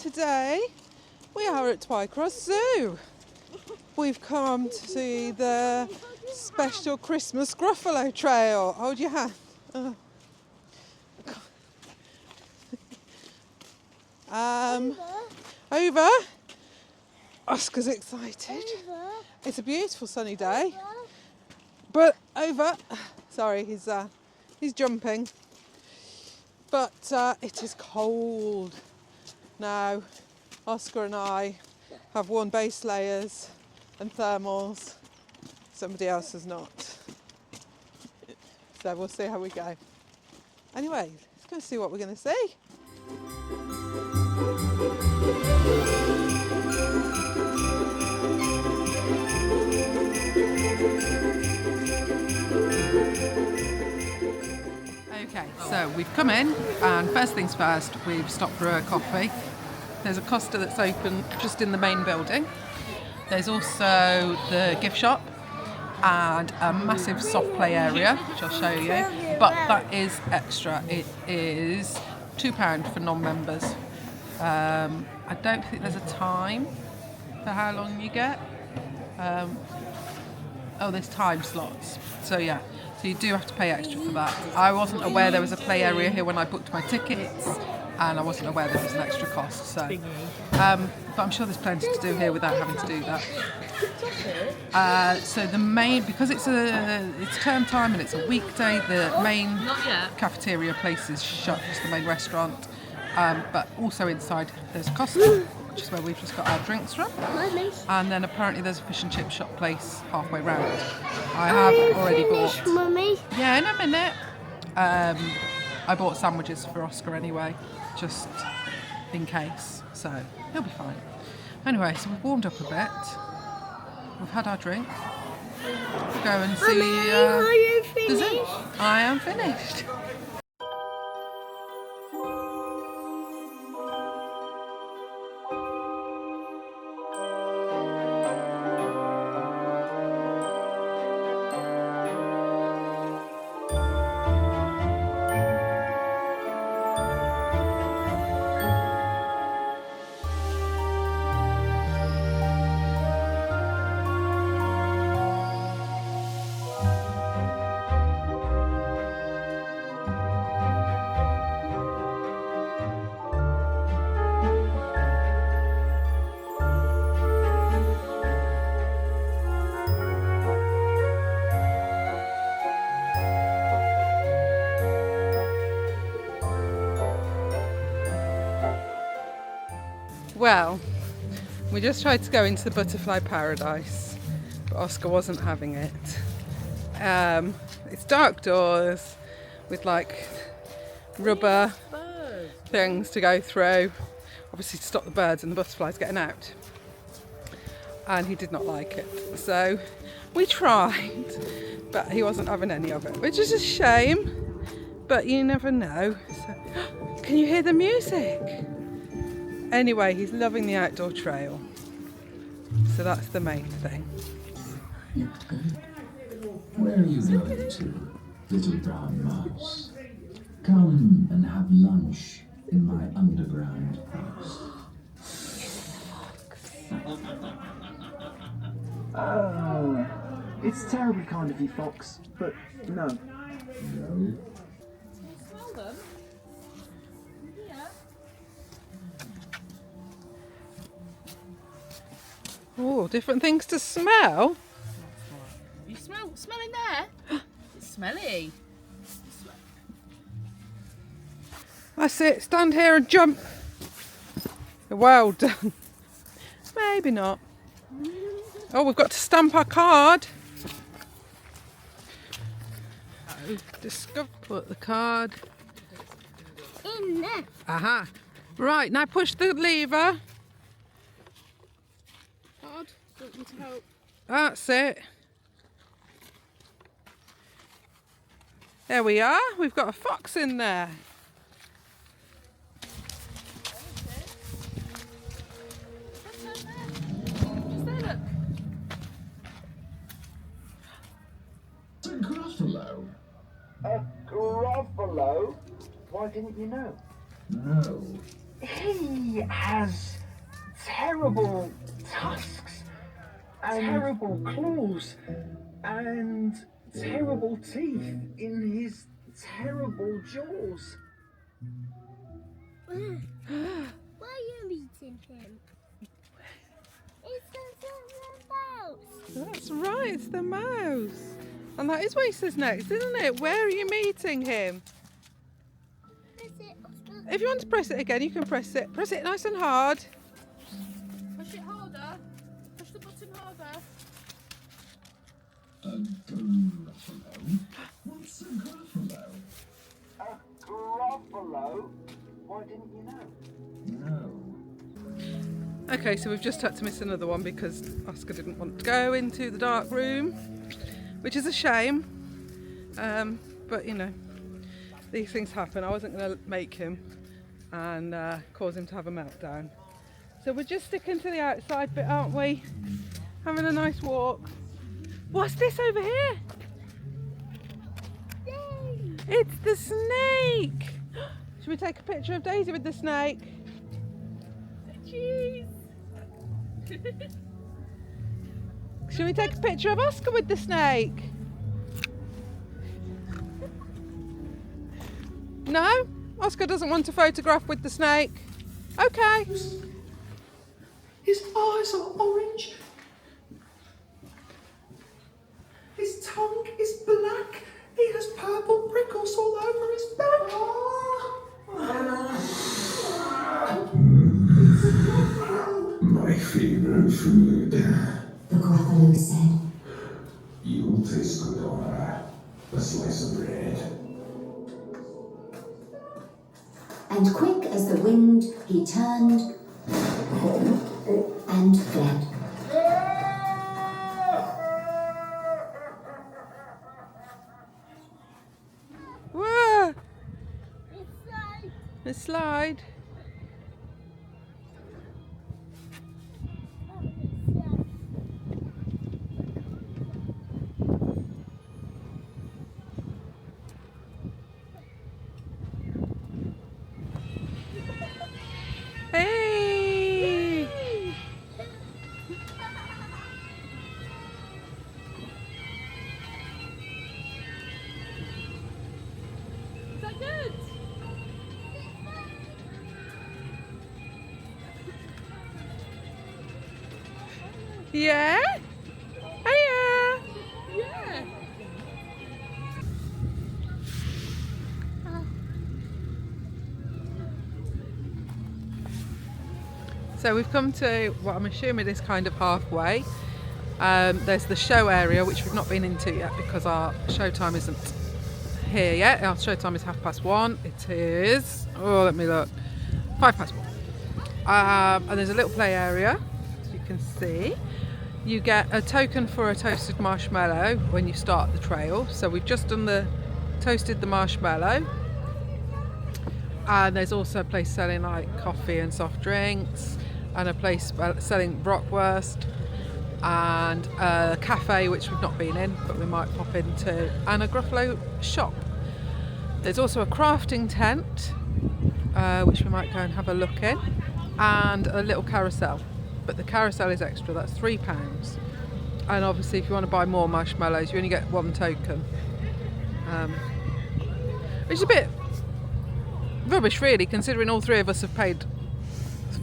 today we are at Twycross Zoo. We've come to see the special Christmas Gruffalo trail. Hold your hand. Over. Oscar's excited. It's a beautiful sunny day. But over. Sorry, he's jumping. But it is cold. Now, Oscar and I have worn base layers and thermals. Somebody else has not. So we'll see how we go. Anyway, let's go see what we're going to see. Okay, so we've come in, and first things first, we've stopped for a coffee. There's a Costa that's open just in the main building. There's also the gift shop and a massive soft play area, which I'll show you. But that is extra. It is £2 for non-members. I don't think there's a time for how long you get. Oh, there's time slots. So yeah, so you do have to pay extra for that. I wasn't aware there was a play area here when I booked my tickets, and I wasn't aware there was an extra cost. So, but I'm sure there's plenty to do here without having to do that. So the main, because it's term time and it's a weekday, the main cafeteria place is shut, just the main restaurant. But also inside there's a Costa, which is where we've just got our drinks from. And then apparently there's a fish and chip shop place halfway round. I have already bought. Mummy? Yeah, in a minute. I bought sandwiches for Oscar anyway, just in case. So he'll be fine. Anyway, so we've warmed up a bit. We've had our drink. We'll go and see. Mummy, are you finished? The zoo. I am finished. Well, we just tried to go into the butterfly paradise, but Oscar wasn't having it. It's dark doors with like rubber things to go through, obviously to stop the birds and the butterflies getting out. And he did not like it. So we tried, but he wasn't having any of it, which is a shame, but you never know. So, can you hear the music? Anyway, he's loving the outdoor trail, so that's the main thing. Where are you going to, little brown mouse? Come and have lunch in my underground house. It's terribly kind of you, Fox, but no. No. Smell them? Yeah. Oh, different things to smell. You smelling there? It's smelly. That's it, stand here and jump. Well done. Maybe not. Oh, we've got to stamp our card. Put the card In there. Aha. Right, now push the lever. Hard. Want me to help? That's it. There we are. We've got a fox in there. Gruffalo. A Gruffalo? Why didn't you know? No, He has terrible tusks, terrible claws, and terrible teeth in his terrible jaws. Why are you eating him? It's the mouse. That's right, it's the mouse. And that is what he says next, isn't it? Where are you meeting him? Press it, Oscar. If you want to press it again, you can press it. Press it nice and hard. Push it harder. Push the button harder. A Gruffalo? What's a Gruffalo? A Gruffalo? Why didn't you know? No. Okay, so we've just had to miss another one because Oscar didn't want to go into the dark room, which is a shame. But you know, these things happen. I wasn't going to make him and cause him to have a meltdown. So we're just sticking to the outside bit, aren't we? Having a nice walk. What's this over here? Yay! It's the snake! Should we take a picture of Daisy with the snake? Cheese! Should we take a picture of Oscar with the snake? No? Oscar doesn't want a photograph with the snake. Okay. His eyes are orange. His tongue is black. He has purple prickles all over his back. My favorite food. The Gruffalo said. You'll taste good on a slice of bread. And quick as the wind, he turned and fled. Whoa! It's like The slide. Hey! Is that good? Yeah? Hiya! Yeah. So we've come to what I'm assuming is kind of halfway. There's the show area, which we've not been into yet because our show time isn't here yet. Our show time is 1:30. It is, oh, let me look, 1:05. And there's a little play area, as you can see. You get a token for a toasted marshmallow when you start the trail. So we've just done toasted the marshmallow. And there's also a place selling like coffee and soft drinks, and a place selling bratwurst, and a cafe which we've not been in but we might pop into, and a Gruffalo shop. There's also a crafting tent which we might go and have a look in, and a little carousel, but the carousel is extra, that's £3. And obviously if you want to buy more marshmallows you only get one token, which is a bit rubbish really, considering all three of us have paid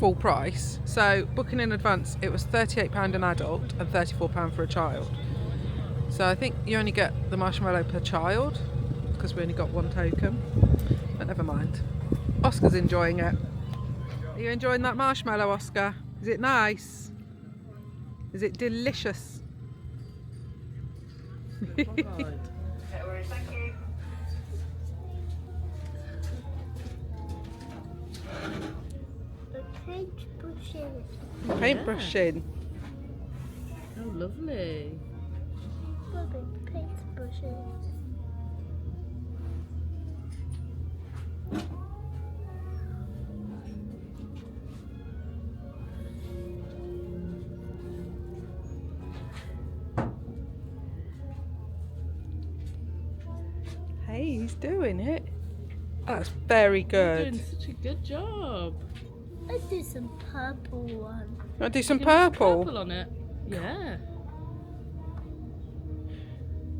full price. So booking in advance, it was £38 an adult and £34 for a child. So I think you only get the marshmallow per child because we only got one token, but never mind. Oscar's enjoying it. Are you enjoying that marshmallow, Oscar? Is it nice? Is it delicious? Paintbrushing. Oh, lovely. Hey, he's doing it. That's very You're good. doing such a good job. Let's do some purple one. You want to do some Can we put purple? purple on it. Yeah.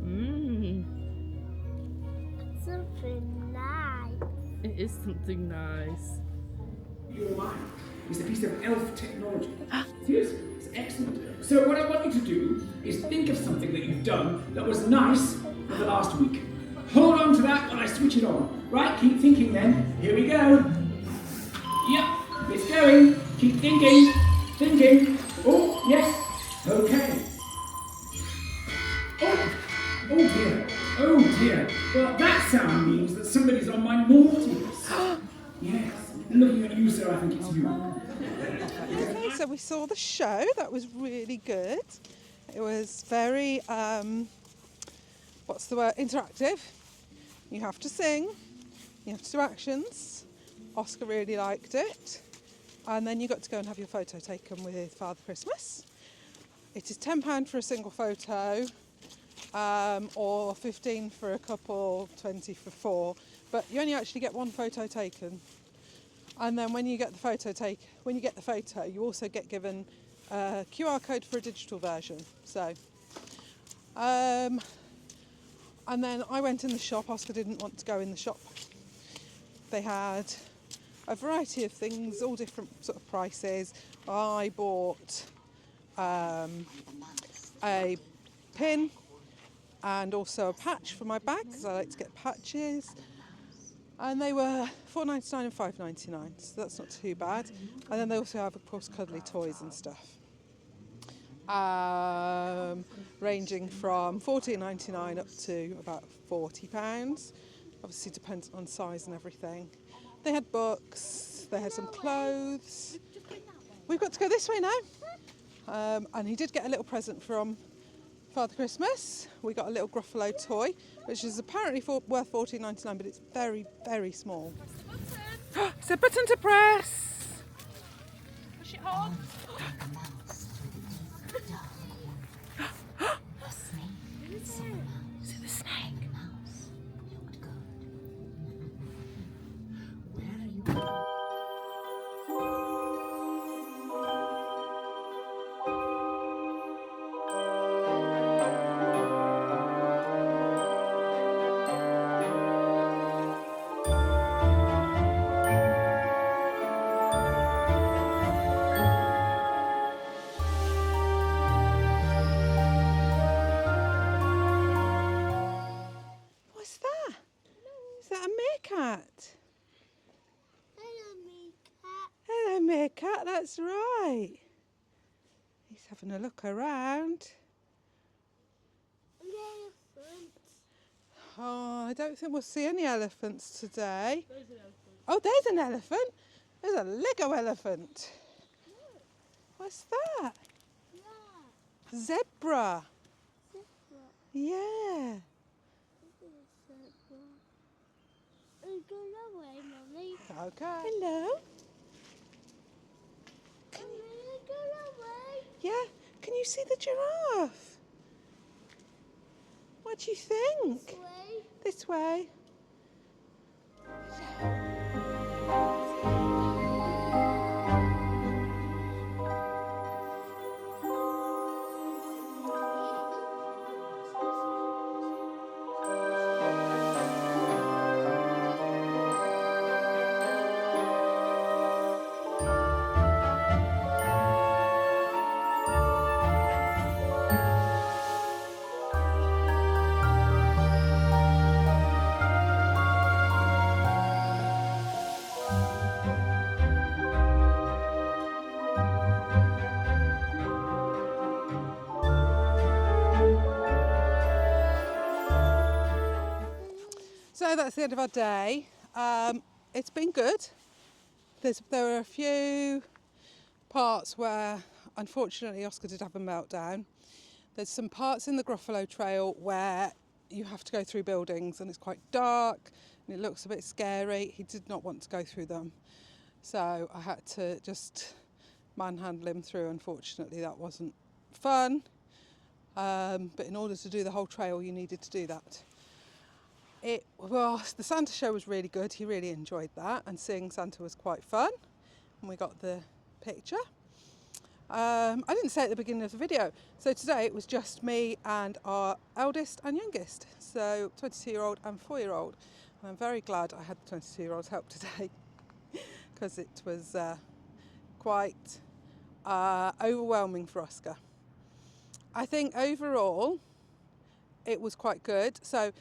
Mmm. Something nice. It is something nice. Your mind is a piece of elf technology. Seriously, it's excellent. So what I want you to do is think of something that you've done that was nice for the last week. Hold on to that when I switch it on. Right, keep thinking then. Here we go. Yep, it's going. Keep thinking. Thinking. Oh, yes. Okay. Oh dear. Oh dear. Well, that sound means that somebody's on my naughty list. Yes. Looking at you, sir, I think it's you. Okay, so we saw the show. That was really good. It was very, what's the word? Interactive. You have to sing. You have to do actions. Oscar really liked it. And then you got to go and have your photo taken with Father Christmas. It is £10 for a single photo, or 15 for a couple, 20 for four. But you only actually get one photo taken. And then when you get the photo, you also get given a QR code for a digital version. So, and then I went in the shop. Oscar didn't want to go in the shop. They had a variety of things, all different sort of prices. I bought a pin and also a patch for my bag because I like to get patches. And they were $4.99 and $5.99, so that's not too bad. And then they also have, of course, cuddly toys and stuff, ranging from $14.99 up to about £40. Obviously, depends on size and everything. They had books. They had some clothes. We've got to go this way now. And he did get a little present from Father Christmas. We got a little Gruffalo toy, which is apparently worth $14.99, but it's very, very small. It's a button to press. Push it hard. Is it the snake? What's that? Is that a meerkat? Hello, meerkat. Hello, meerkat, that's right. He's having a look around. Elephant. Oh, I don't think we'll see any elephants today. Oh, there's an elephant. There's a Lego elephant. What's that? Yeah. Zebra. Zebra. Yeah. Go that way, Mummy. Okay. Hello. Go that way. Yeah. Can you see the giraffe? What do you think? This way. This way. So that's the end of our day. It's been good. There were a few parts where, unfortunately, Oscar did have a meltdown. There's some parts in the Gruffalo Trail where you have to go through buildings and it's quite dark and it looks a bit scary. He did not want to go through them. So I had to just manhandle him through. Unfortunately, that wasn't fun. But in order to do the whole trail, you needed to do that. The Santa show was really good. He really enjoyed that, and seeing Santa was quite fun. And we got the picture. I didn't say at the beginning of the video. So today it was just me and our eldest and youngest. So 22-year-old and 4-year-old. And I'm very glad I had the 22-year-old's help today because it was quite overwhelming for Oscar. I think overall it was quite good. So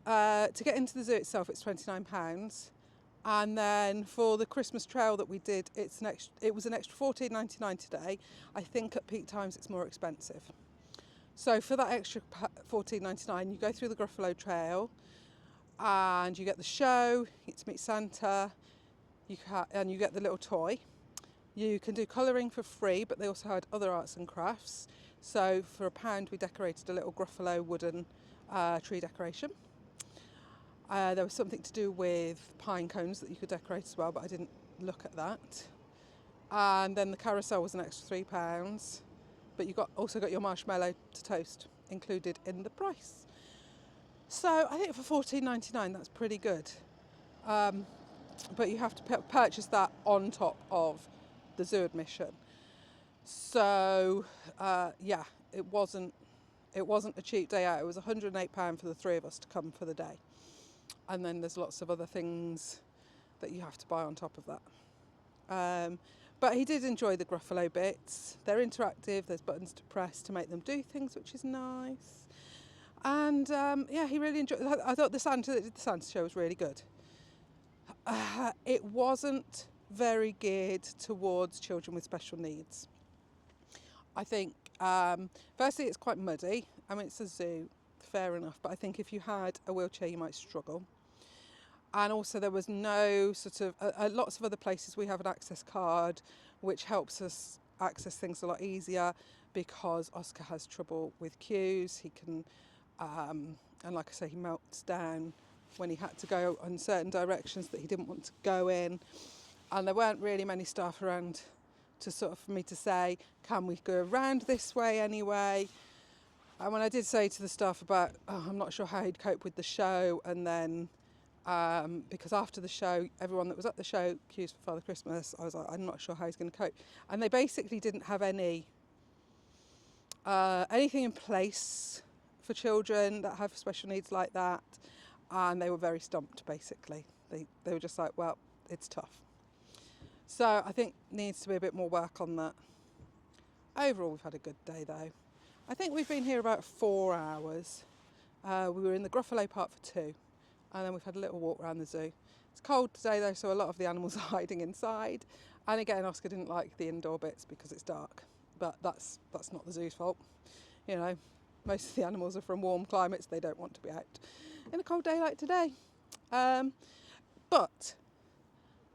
to get into the zoo itself, it's £29. And then for the Christmas trail that we did, it was an extra $14.99 today. I think at peak times it's more expensive. So for that extra $14.99, you go through the Gruffalo Trail and you get the show, you get to meet Santa, and you get the little toy. You can do colouring for free, but they also had other arts and crafts. So for £1, we decorated a little Gruffalo wooden tree decoration. There was something to do with pine cones that you could decorate as well, but I didn't look at that. And then the carousel was an extra £3, but you also got your marshmallow to toast included in the price. So I think for $14.99 that's pretty good. But you have to purchase that on top of the zoo admission. So yeah, it wasn't a cheap day out. It was £108 for the three of us to come for the day. And then there's lots of other things that you have to buy on top of that. But he did enjoy the Gruffalo bits. They're interactive, there's buttons to press to make them do things, which is nice. And yeah, he really enjoyed it. I thought the Santa show was really good. It wasn't very geared towards children with special needs. I think, firstly, it's quite muddy. I mean, it's a zoo, fair enough, but I think if you had a wheelchair, you might struggle. And also there was no sort of, lots of other places we have an access card, which helps us access things a lot easier because Oscar has trouble with queues. He can, and like I say, he melts down when he had to go in certain directions that he didn't want to go in. And there weren't really many staff around to sort of, for me to say, can we go around this way anyway? And when I did say to the staff about, I'm not sure how he'd cope with the show, and then because after the show, everyone that was at the show queues for Father Christmas, I was like, I'm not sure how he's going to cope. And they basically didn't have anything in place for children that have special needs like that, and they were very stumped basically. They were just like, well, it's tough. So I think needs to be a bit more work on that. Overall, we've had a good day though. I think we've been here about 4 hours. We were in the Gruffalo Park for 2, and then we've had a little walk around the zoo. It's cold today though, so a lot of the animals are hiding inside. And again, Oscar didn't like the indoor bits because it's dark, but that's not the zoo's fault. You know, most of the animals are from warm climates. They don't want to be out in a cold day like today. But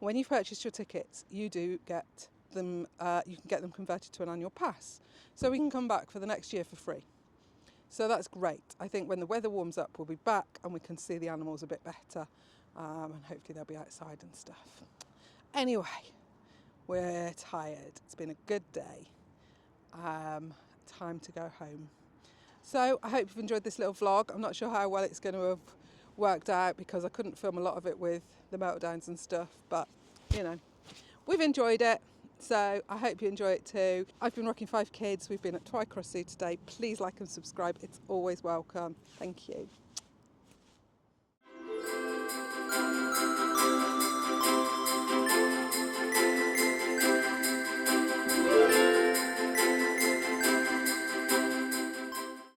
when you've purchased your tickets, you do get them, you can get them converted to an annual pass. So we can come back for the next year for free. So that's great. I think when the weather warms up, we'll be back and we can see the animals a bit better. And hopefully they'll be outside and stuff. Anyway, we're tired. It's been a good day. Time to go home. So I hope you've enjoyed this little vlog. I'm not sure how well it's going to have worked out because I couldn't film a lot of it with the meltdowns and stuff, but you know, we've enjoyed it. So I hope you enjoy it too. I've been rocking 5 kids. We've been at Twycross Zoo today. Please like and subscribe. It's always welcome. Thank you.